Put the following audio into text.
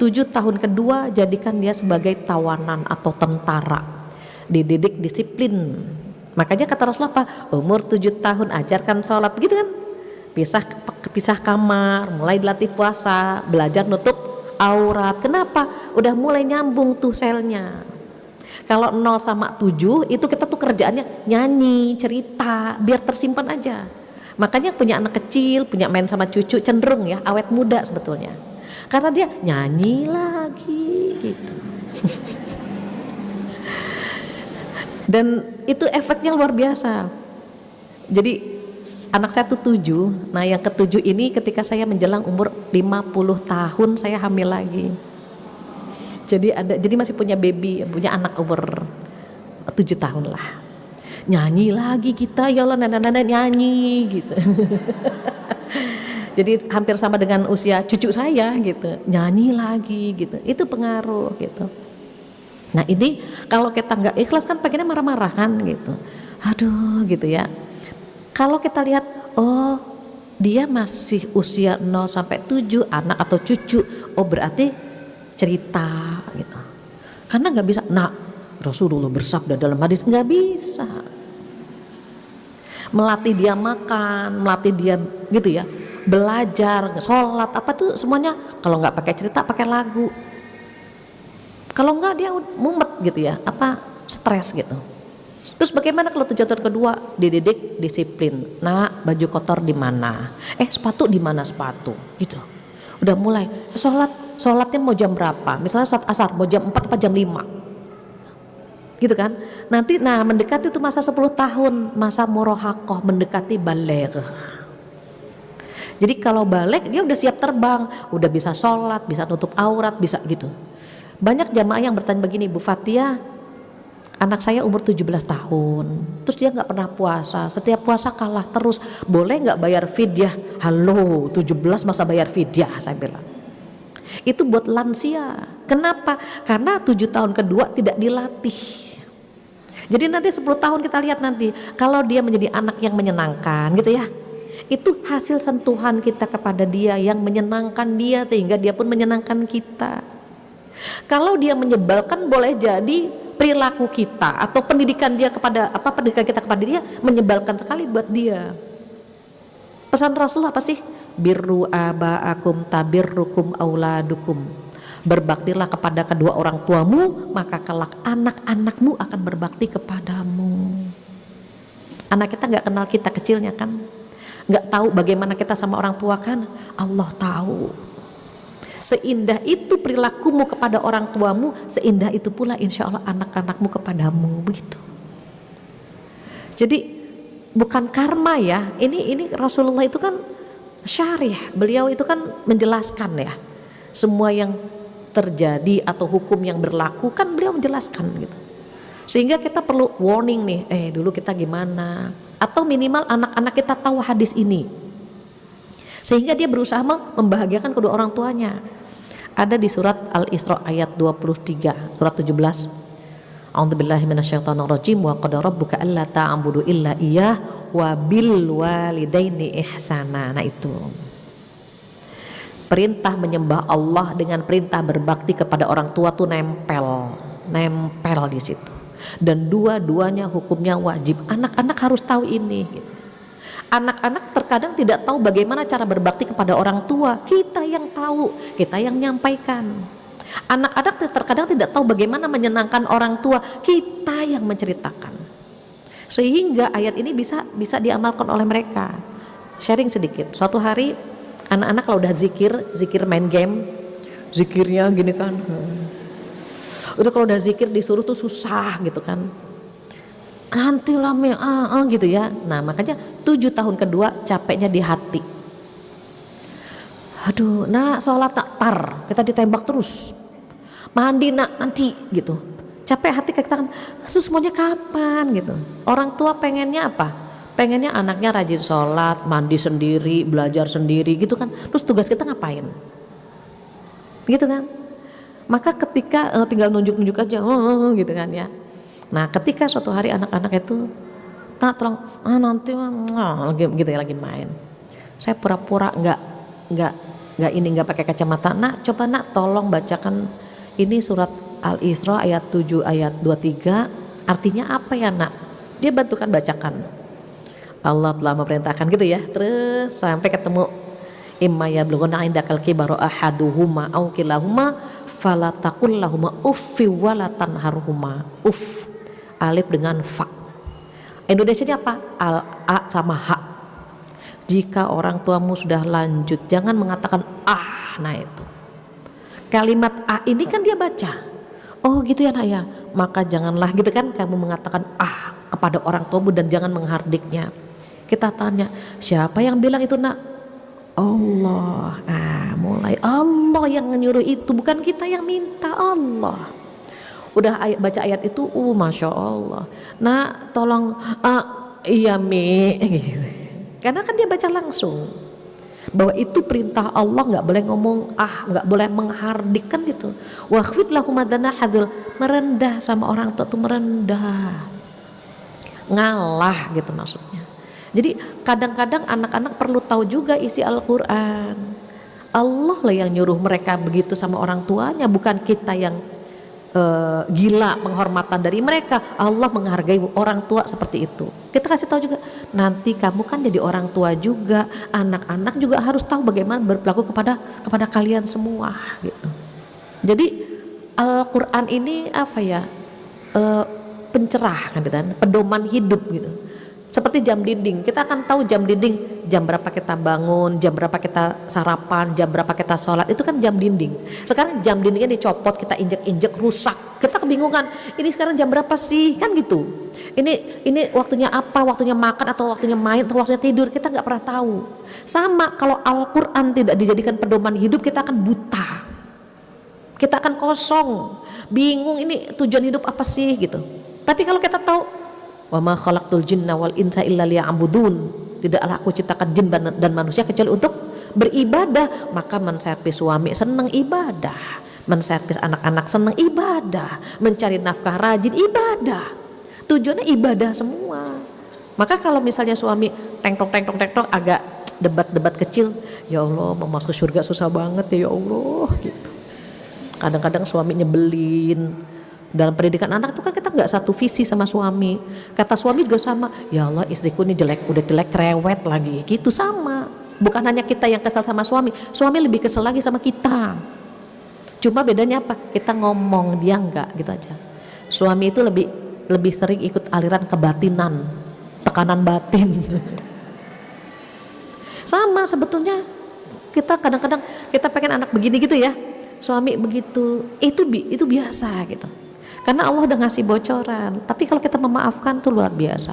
7 tahun kedua jadikan dia sebagai tawanan atau tentara, dididik disiplin. Makanya kata Rasulullah apa? Umur 7 tahun ajarkan sholat, gitu kan? Pisah kamar, mulai dilatih puasa, belajar nutup aurat. Kenapa? Udah mulai nyambung tuh selnya. Kalau 0 sama 7 itu kita tuh kerjaannya nyanyi, cerita, biar tersimpan aja. Makanya punya anak kecil, punya main sama cucu cenderung ya awet muda sebetulnya. Karena dia nyanyi lagi gitu. Dan itu efeknya luar biasa. Jadi anak saya tuh 7. Nah yang ke-7 ini ketika saya menjelang umur 50 tahun saya hamil lagi. Jadi masih punya baby, punya anak umur 7 tahun lah. Nyanyi lagi kita, ya Allah, nenek-nenek nyanyi gitu. Jadi hampir sama dengan usia cucu saya gitu, nyanyi lagi gitu, itu pengaruh gitu. Nah ini kalau kita nggak ikhlas kan pengennya marah-marah kan gitu, aduh gitu ya. Kalau kita lihat, oh dia masih usia 0 sampai 7 anak atau cucu, oh berarti cerita gitu. Karena nggak bisa, nah Rasulullah bersabda dalam hadis, nggak bisa. Melatih dia makan, melatih dia gitu ya, belajar, sholat, apa tuh semuanya. Kalau nggak pakai cerita, pakai lagu. Kalau nggak dia mumet gitu ya, apa stres gitu. Terus bagaimana kalau 7 tahun kedua dididik disiplin? Nah baju kotor di mana? Sepatu di mana sepatu? Gitu. Udah mulai sholatnya mau jam berapa? Misalnya sholat asar mau jam 4 atau jam 5? Gitu kan. Nanti mendekati itu masa 10 tahun, masa murahakoh, mendekati baligh. Jadi kalau balik dia udah siap terbang, udah bisa sholat, bisa nutup aurat, bisa gitu. Banyak jamaah yang bertanya begini, Bu Fatia, anak saya umur 17 tahun, terus dia nggak pernah puasa, setiap puasa kalah terus, boleh nggak bayar fidyah? Halo, 17 masa bayar fidyah, saya bilang. Itu buat lansia. Kenapa? Karena 7 tahun kedua tidak dilatih. Jadi nanti 10 tahun kita lihat nanti, kalau dia menjadi anak yang menyenangkan gitu ya, itu hasil sentuhan kita kepada dia yang menyenangkan dia sehingga dia pun menyenangkan kita. Kalau dia menyebalkan, boleh jadi perilaku kita atau pendidikan kita kepada dia menyebalkan sekali buat dia. Pesan Rasulullah apa sih? Birru aba'akum tabirrukum auladukum. Berbaktilah kepada kedua orang tuamu, maka kelak anak-anakmu akan berbakti kepadamu. Anak kita nggak kenal kita kecilnya kan, nggak tahu bagaimana kita sama orang tua kan, Allah tahu. Seindah itu perilakumu kepada orang tuamu, seindah itu pula insya Allah anak-anakmu kepadamu, begitu. Jadi bukan karma ya, ini Rasulullah itu kan syarih, beliau itu kan menjelaskan ya, semua yang terjadi atau hukum yang berlaku kan beliau menjelaskan gitu. Sehingga kita perlu warning nih, dulu kita gimana, atau minimal anak-anak kita tahu hadis ini, sehingga dia berusaha membahagiakan kedua orang tuanya. Ada di surat Al-Isra ayat 23, surat 17. A'udzubillahi minasyaitonirrajim, wa qad rabbuka alla ta'budu illa iyyah wa bil walidaini ihsana. Nah itu perintah menyembah Allah dengan perintah berbakti kepada orang tua tuh nempel di situ. Dan dua-duanya hukumnya wajib. Anak-anak harus tahu ini. Anak-anak terkadang tidak tahu bagaimana cara berbakti kepada orang tua. Kita yang tahu, kita yang nyampaikan. Anak-anak terkadang tidak tahu bagaimana menyenangkan orang tua. Kita yang menceritakan. Sehingga ayat ini bisa diamalkan oleh mereka. Sharing sedikit. Suatu hari anak-anak kalau udah zikir main game, zikirnya gini kan. Itu kalau udah zikir disuruh tuh susah gitu kan. Nanti lah gitu ya. Nah makanya 7 tahun kedua capeknya di hati. Aduh, nak sholat tak tar, kita ditembak terus. Mandi nak nanti gitu. Capek hati kita kan, semuanya kapan gitu. Orang tua pengennya apa? Pengennya anaknya rajin sholat, mandi sendiri, belajar sendiri gitu kan. Terus tugas kita ngapain? Gitu kan. Maka ketika tinggal nunjuk-nunjuk aja gitu kan ya. Nah ketika suatu hari anak-anak itu tak tolong nanti gitu ya lagi main. Saya pura-pura nggak nggak pakai kacamata, nak coba nak tolong bacakan ini surat Al-Isra ayat 7 ayat 23 artinya apa ya nak, dia bantukan bacakan. Allah telah memerintahkan gitu ya, terus sampai ketemu imma yablughanna indakal kibaru ahaduhuma aw kilahuma fala taqul lahuma uffi wala tanharhuma. Uff alif dengan fa, Indonesianya apa? A sama ha. Jika orang tuamu sudah lanjut jangan mengatakan ah. Nah itu kalimat ah ini kan dia baca, oh gitu ya nak ya, maka janganlah gitu kan kamu mengatakan ah kepada orang tuamu dan jangan menghardiknya. Kita tanya siapa yang bilang itu nak? Allah. Mulai Allah yang menyuruh itu, bukan kita yang minta. Allah udah baca ayat itu, masya Allah. Nah tolong, iya mi gitu. Karena kan dia baca langsung bahwa itu perintah Allah, nggak boleh ngomong nggak boleh menghardik kan gitu. Wakhfid lahum hadul, merendah sama orang tua tuh merendah, ngalah gitu maksudnya. Jadi kadang-kadang anak-anak perlu tahu juga isi Al-Quran. Allah lah yang nyuruh mereka begitu sama orang tuanya, bukan kita yang gila penghormatan dari mereka. Allah menghargai orang tua seperti itu. Kita kasih tahu juga, nanti kamu kan jadi orang tua juga, anak-anak juga harus tahu bagaimana berperilaku kepada kalian semua gitu. Jadi Al-Quran ini apa ya, pencerah kan, pedoman hidup gitu. Seperti jam dinding, kita akan tahu jam dinding, jam berapa kita bangun, jam berapa kita sarapan, jam berapa kita sholat, itu kan jam dinding. Sekarang jam dindingnya dicopot, kita injek-injek, rusak, kita kebingungan, ini sekarang jam berapa sih, kan gitu. Ini waktunya apa, waktunya makan atau waktunya main atau waktunya tidur, kita nggak pernah tahu. Sama kalau Al-Quran tidak dijadikan pedoman hidup, kita akan buta, kita akan kosong, bingung ini tujuan hidup apa sih gitu. Tapi kalau kita tahu, wa ma khalaqtul jinna wal insa illa liya'budun, tidaklah aku ciptakan jin dan manusia kecuali untuk beribadah, maka menservis suami senang ibadah, menservis anak-anak senang ibadah, mencari nafkah rajin ibadah, tujuannya ibadah semua. Maka kalau misalnya suami teng-tong agak debat kecil, ya Allah mau masuk surga susah banget ya Allah gitu. Kadang-kadang suami nyebelin. Dalam pendidikan anak itu kan kita nggak satu visi sama suami. Kata suami juga sama, ya Allah istriku ini jelek, udah jelek cerewet lagi gitu, sama. Bukan hanya kita yang kesal sama suami lebih kesel lagi sama kita. Cuma bedanya apa? Kita ngomong, dia enggak gitu aja. Suami itu lebih sering ikut aliran kebatinan, tekanan batin. Sama sebetulnya, kita kadang-kadang kita pengen anak begini gitu ya, suami begitu, itu biasa gitu. Karena Allah udah ngasih bocoran. Tapi kalau kita memaafkan tuh luar biasa.